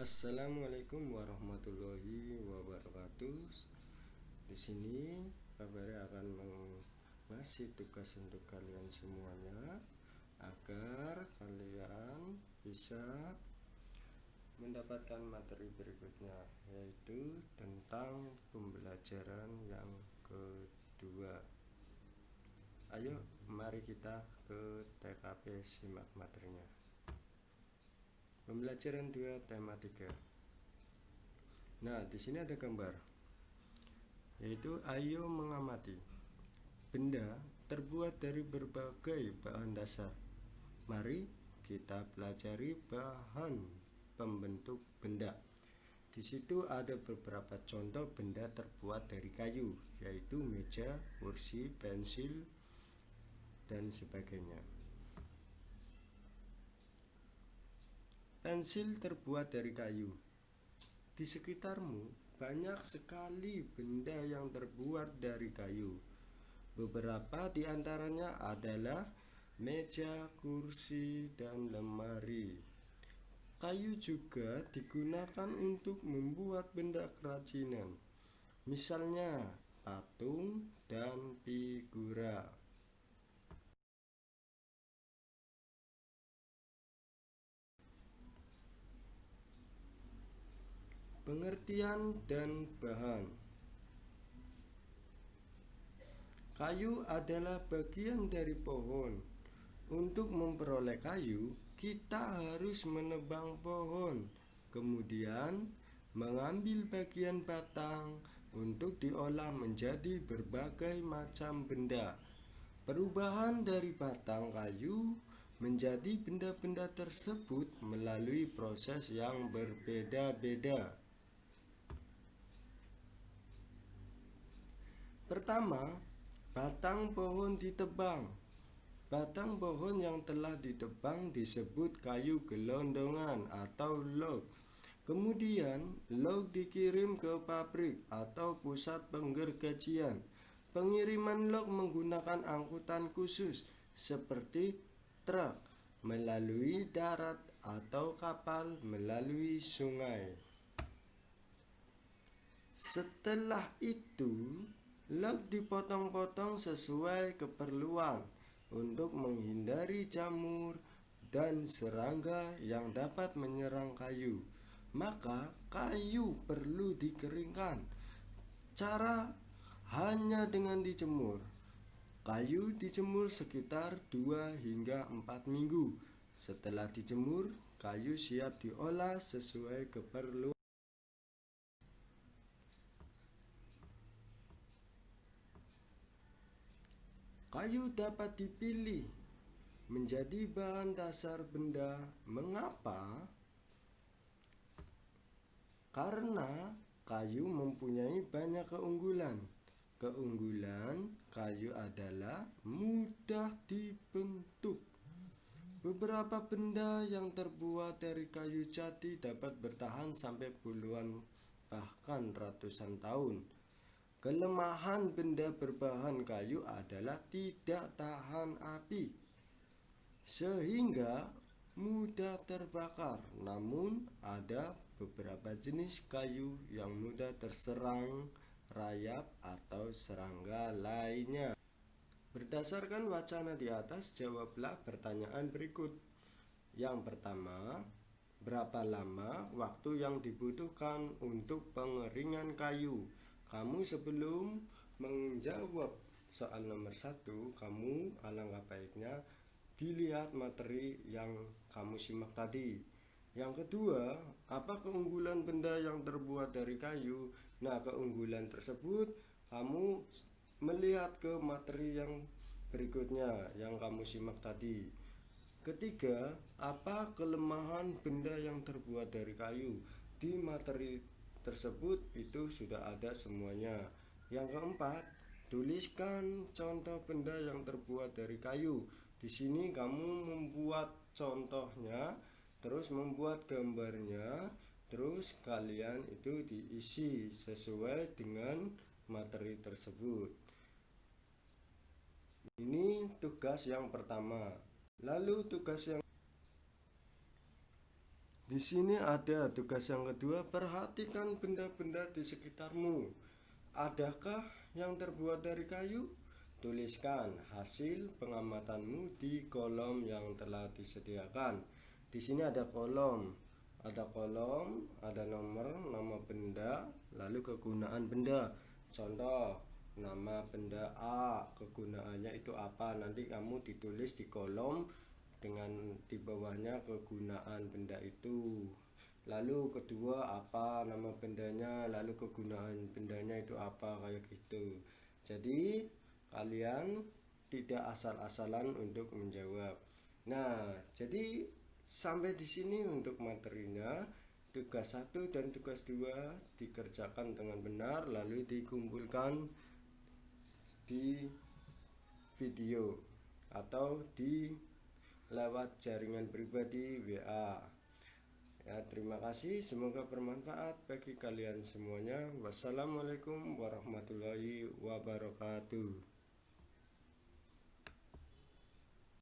Assalamualaikum warahmatullahi wabarakatuh. Di sini Pak Ferry akan mengasih tugas untuk kalian semuanya agar kalian bisa mendapatkan materi berikutnya, yaitu tentang pembelajaran yang kedua. Ayo mari kita ke TKP simak materinya. Pembelajaran 2 tema 3. Nah, di sini ada gambar, yaitu ayo mengamati. Benda terbuat dari berbagai bahan dasar. Mari kita pelajari bahan pembentuk benda. Di situ ada beberapa contoh benda terbuat dari kayu, yaitu meja, kursi, pensil, dan sebagainya. Pensil terbuat dari kayu. Di sekitarmu banyak sekali benda yang terbuat dari kayu. Beberapa di antaranya adalah meja, kursi, dan lemari. Kayu juga digunakan untuk membuat benda kerajinan, misalnya patung dan figura. Pengertian dan bahan. Kayu adalah bagian dari pohon. Untuk memperoleh kayu, kita harus menebang pohon, kemudian mengambil bagian batang untuk diolah menjadi berbagai macam benda. Perubahan dari batang kayu menjadi benda-benda tersebut melalui proses yang berbeda-beda. Pertama, batang pohon ditebang. Batang pohon yang telah ditebang disebut kayu gelondongan atau log. Kemudian, log dikirim ke pabrik atau pusat penggergajian. Pengiriman log menggunakan angkutan khusus seperti truk melalui darat atau kapal melalui sungai. Setelah itu, log dipotong-potong sesuai keperluan untuk menghindari jamur dan serangga yang dapat menyerang kayu. Maka kayu perlu dikeringkan. Cara hanya dengan dijemur. Kayu dijemur sekitar 2 hingga 4 minggu. Setelah dijemur, kayu siap diolah sesuai keperluan. Kayu dapat dipilih menjadi bahan dasar benda. Mengapa? Karena kayu mempunyai banyak keunggulan. Keunggulan kayu adalah mudah dibentuk. Beberapa benda yang terbuat dari kayu jati dapat bertahan sampai puluhan bahkan ratusan tahun. Kelemahan benda berbahan kayu adalah tidak tahan api, sehingga mudah terbakar. Namun ada beberapa jenis kayu yang mudah terserang rayap atau serangga lainnya. Berdasarkan wacana di atas, jawablah pertanyaan berikut. Yang pertama, berapa lama waktu yang dibutuhkan untuk pengeringan kayu? Kamu sebelum menjawab soal nomor 1, kamu alangkah baiknya dilihat materi yang kamu simak tadi. Yang kedua, apa keunggulan benda yang terbuat dari kayu? Nah, keunggulan tersebut kamu melihat ke materi yang berikutnya yang kamu simak tadi. Ketiga, apa kelemahan benda yang terbuat dari kayu? Di materi tersebut itu sudah ada semuanya. Yang keempat, tuliskan contoh benda yang terbuat dari kayu. Di sini kamu membuat contohnya, terus membuat gambarnya, terus kalian itu diisi sesuai dengan materi tersebut. Ini tugas yang pertama. Lalu tugas yang Di sini ada tugas yang kedua, perhatikan benda-benda di sekitarmu. Adakah yang terbuat dari kayu? Tuliskan hasil pengamatanmu di kolom yang telah disediakan. Di sini ada kolom, ada nomor, nama benda, lalu kegunaan benda. Contoh, nama benda A, kegunaannya itu apa? Nanti kamu ditulis di kolom dengan di bawahnya kegunaan benda itu. Lalu kedua, apa nama bendanya, lalu kegunaan bendanya itu apa, kayak gitu. Jadi kalian tidak asal-asalan untuk menjawab. Nah, jadi sampai di sini untuk materinya. Tugas 1 dan tugas 2 dikerjakan dengan benar, lalu dikumpulkan di video atau di lewat jaringan pribadi WA. Ya, terima kasih, semoga bermanfaat bagi kalian semuanya. Wassalamualaikum warahmatullahi wabarakatuh.